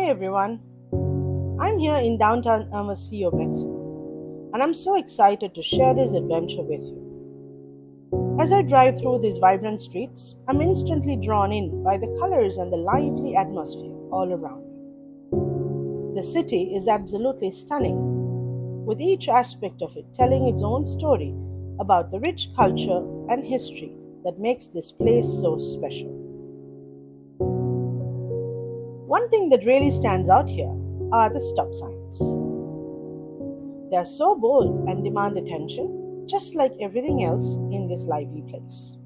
Hey everyone, I'm here in downtown Hermosillo, Mexico, and I'm so excited to share this adventure with you. As I drive through these vibrant streets, I'm instantly drawn in by the colors and the lively atmosphere all around me. The city is absolutely stunning, with each aspect of it telling its own story about the rich culture and history that makes this place so special. One thing that really stands out here are the stop signs. They are so bold and demand attention, just like everything else in this lively place.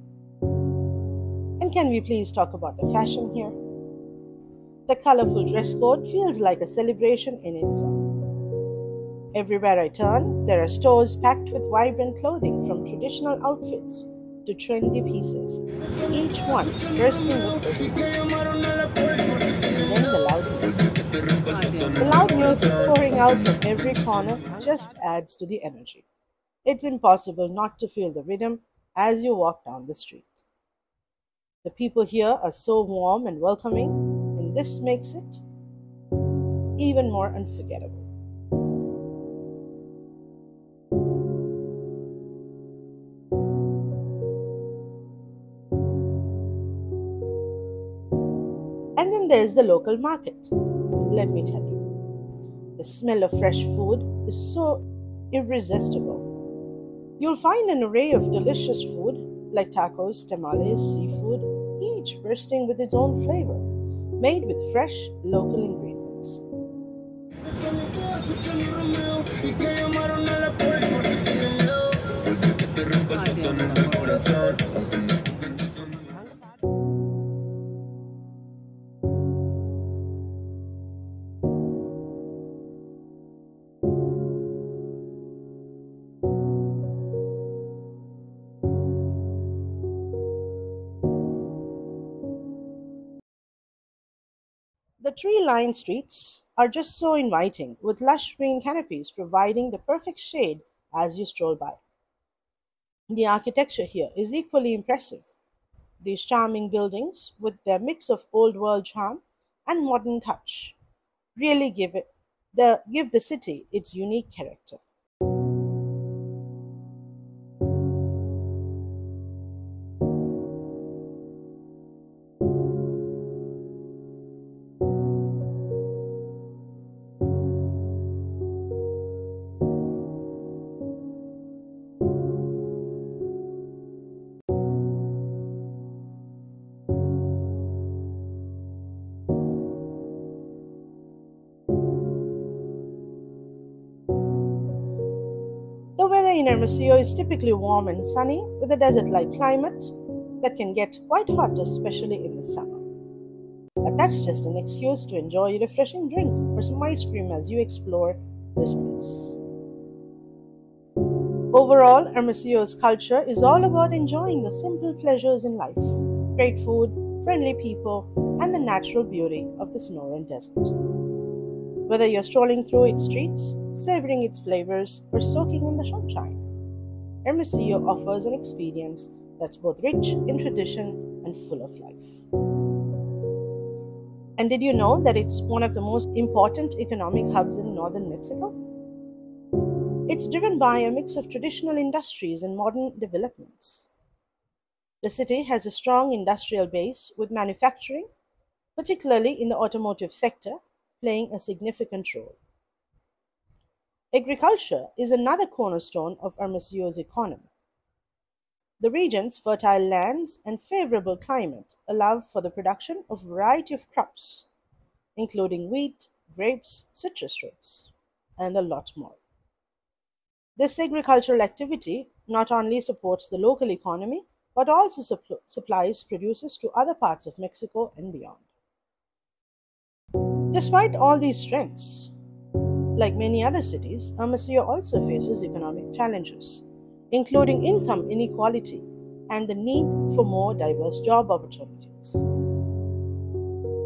And can we please talk about the fashion here? The colorful dress code feels like a celebration in itself. Everywhere I turn, there are stores packed with vibrant clothing from traditional outfits to trendy pieces, each one bursting with personality. And then the loud music. The loud music pouring out from every corner just adds to the energy. It's impossible not to feel the rhythm as you walk down the street. The people here are so warm and welcoming, and this makes it even more unforgettable. And then there's the local market. Let me tell you, the smell of fresh food is so irresistible. You'll find an array of delicious food like tacos, tamales, seafood, each bursting with its own flavor, made with fresh local ingredients. The tree lined streets are just so inviting, with lush green canopies providing the perfect shade as you stroll by. The architecture here is equally impressive. These charming buildings, with their mix of old world charm and modern touch, really give the city its unique character. The weather in Hermosillo is typically warm and sunny, with a desert like climate that can get quite hot, especially in the summer. But that's just an excuse to enjoy a refreshing drink or some ice cream as you explore this place. Overall, Hermosillo's culture is all about enjoying the simple pleasures in life: great food, friendly people, and the natural beauty of the Sonoran Desert. Whether you're strolling through its streets, savoring its flavors, or soaking in the sunshine, Hermosillo offers an experience that's both rich in tradition and full of life. And did you know that it's one of the most important economic hubs in northern Mexico? It's driven by a mix of traditional industries and modern developments. The city has a strong industrial base with manufacturing, particularly in the automotive sector, playing a significant role. Agriculture is another cornerstone of Hermosillo's economy. The region's fertile lands and favorable climate allow for the production of a variety of crops, including wheat, grapes, citrus fruits, and a lot more. This agricultural activity not only supports the local economy but also supplies produces to other parts of Mexico and beyond. Despite all these strengths, like many other cities, Hermosillo also faces economic challenges, including income inequality and the need for more diverse job opportunities.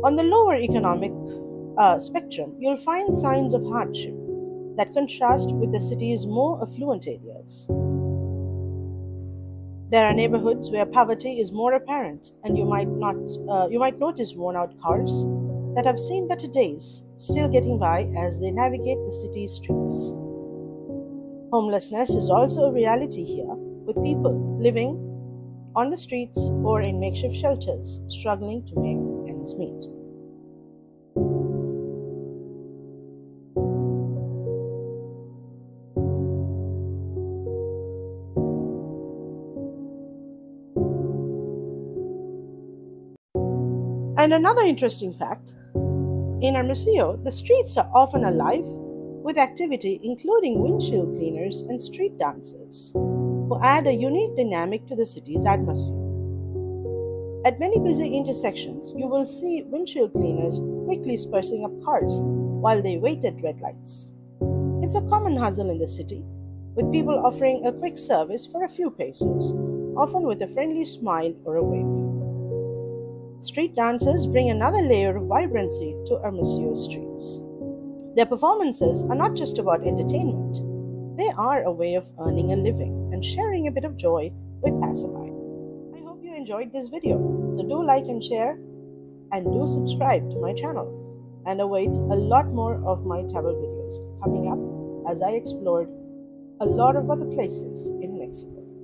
On the lower economic spectrum, you'll find signs of hardship that contrast with the city's more affluent areas. There are neighborhoods where poverty is more apparent, and you might notice worn-out cars, that have seen better days still getting by as they navigate the city's streets. Homelessness is also a reality here, with people living on the streets or in makeshift shelters, struggling to make ends meet. And another interesting fact, in Hermosillo, the streets are often alive with activity including windshield cleaners and street dancers, who add a unique dynamic to the city's atmosphere. At many busy intersections, you will see windshield cleaners quickly sprucing up cars while they wait at red lights. It's a common hustle in the city, with people offering a quick service for a few pesos, often with a friendly smile or a wave. Street dancers bring another layer of vibrancy to Hermosillo streets. Their performances are not just about entertainment, they are a way of earning a living and sharing a bit of joy with passerby. I hope you enjoyed this video, so do like and share, and do subscribe to my channel, and await a lot more of my travel videos coming up as I explored a lot of other places in Mexico.